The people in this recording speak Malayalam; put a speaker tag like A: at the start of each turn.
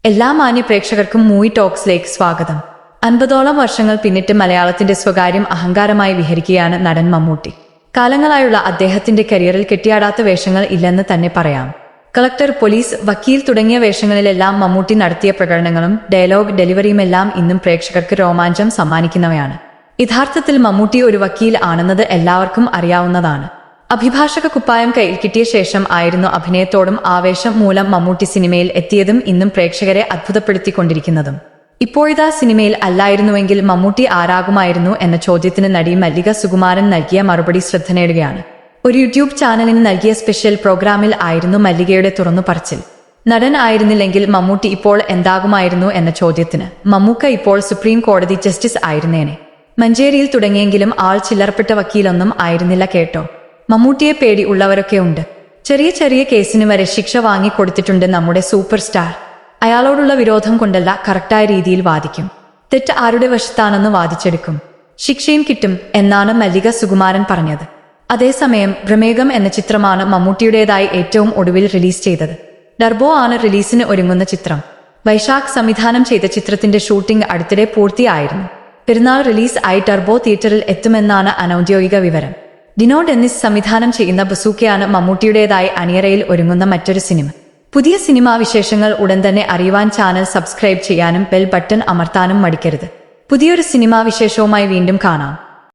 A: എല്ലാ മാന്യ പ്രേക്ഷകർക്കും മൂവി ടോക്സിലേക്ക് സ്വാഗതം. 50ഓളം വർഷങ്ങൾ പിന്നിട്ട് മലയാളത്തിന്റെ സ്വകാര്യം അഹങ്കാരമായി വിഹരിക്കുകയാണ് നടൻ മമ്മൂട്ടി. കാലങ്ങളായുള്ള അദ്ദേഹത്തിന്റെ കരിയറിൽ കെട്ടിയാടാത്ത വേഷങ്ങൾ ഇല്ലെന്ന് തന്നെ പറയാം. കളക്ടർ, പോലീസ്, വക്കീൽ തുടങ്ങിയ വേഷങ്ങളിലെല്ലാം മമ്മൂട്ടി നടത്തിയ പ്രകടനങ്ങളും ഡയലോഗ് ഡെലിവറിയുമെല്ലാം ഇന്നും പ്രേക്ഷകർക്ക് രോമാഞ്ചം സമ്മാനിക്കുന്നവയാണ്. യഥാർത്ഥത്തിൽ മമ്മൂട്ടി ഒരു വക്കീൽ ആണെന്നത് എല്ലാവർക്കും അറിയാവുന്നതാണ്. അഭിഭാഷക കുപ്പായം കയ്യിൽ കിട്ടിയ ശേഷം ആയിരുന്നു അഭിനയത്തോടും ആവേശം മൂലം മമ്മൂട്ടി സിനിമയിൽ എത്തിയതും ഇന്നും പ്രേക്ഷകരെ അത്ഭുതപ്പെടുത്തിക്കൊണ്ടിരിക്കുന്നതും. ഇപ്പോഴിതാ സിനിമയിൽ അല്ലായിരുന്നുവെങ്കിൽ മമ്മൂട്ടി ആരാകുമായിരുന്നു എന്ന ചോദ്യത്തിന് നടി മല്ലിക സുകുമാരൻ നൽകിയ മറുപടി ശ്രദ്ധ നേടുകയാണ്. ഒരു യൂട്യൂബ് ചാനലിന് നൽകിയ സ്പെഷ്യൽ പ്രോഗ്രാമിൽ ആയിരുന്നു മല്ലികയുടെ തുറന്നു പറച്ചിൽ. നടൻ ആയിരുന്നില്ലെങ്കിൽ മമ്മൂട്ടി ഇപ്പോൾ എന്താകുമായിരുന്നു എന്ന ചോദ്യത്തിന് മമ്മൂക്ക ഇപ്പോൾ സുപ്രീം കോടതി ജസ്റ്റിസ് ആയിരുന്നേനെ. മഞ്ചേരിയിൽ തുടങ്ങിയെങ്കിലും ആൾ ചില്ലറപ്പെട്ട വക്കീലൊന്നും ആയിരുന്നില്ല കേട്ടോ. മമ്മൂട്ടിയെ പേടി ഉള്ളവരൊക്കെ ഉണ്ട്. ചെറിയ ചെറിയ കേസിന് വരെ ശിക്ഷ വാങ്ങിക്കൊടുത്തിട്ടുണ്ട് നമ്മുടെ സൂപ്പർ സ്റ്റാർ. അയാളോടുള്ള വിരോധം കൊണ്ടല്ല, കറക്റ്റായ രീതിയിൽ വാദിക്കും. തെറ്റ് ആരുടെ വശത്താണെന്ന് വാദിച്ചെടുക്കും, ശിക്ഷയും കിട്ടും എന്നാണ് മല്ലിക സുകുമാരൻ പറഞ്ഞത്. അതേസമയം പ്രമേഹം എന്ന ചിത്രമാണ് മമ്മൂട്ടിയുടേതായി ഏറ്റവും ഒടുവിൽ റിലീസ് ചെയ്തത്. ടർബോ ആണ് റിലീസിന് ഒരുങ്ങുന്ന ചിത്രം. വൈശാഖ് സംവിധാനം ചെയ്ത ചിത്രത്തിന്റെ ഷൂട്ടിംഗ് അടുത്തിടെ പൂർത്തിയായിരുന്നു. പെരുന്നാൾ റിലീസ് ആയി ടർബോ തിയേറ്ററിൽ എത്തുമെന്നാണ് അനൌദ്യോഗിക വിവരം. ഡിനോ ഡെന്നിസ് സംവിധാനം ചെയ്യുന്ന ബസൂക്കയാണ് മമ്മൂട്ടിയുടേതായി അണിയറയിൽ ഒരുങ്ങുന്ന മറ്റൊരു സിനിമ. പുതിയ സിനിമാ വിശേഷങ്ങൾ ഉടൻ തന്നെ അറിയുവാൻ ചാനൽ സബ്സ്ക്രൈബ് ചെയ്യാനും ബെൽ ബട്ടൺ അമർത്താനും മടിക്കരുത്. പുതിയൊരു സിനിമാ വിശേഷവുമായി വീണ്ടും കാണാം.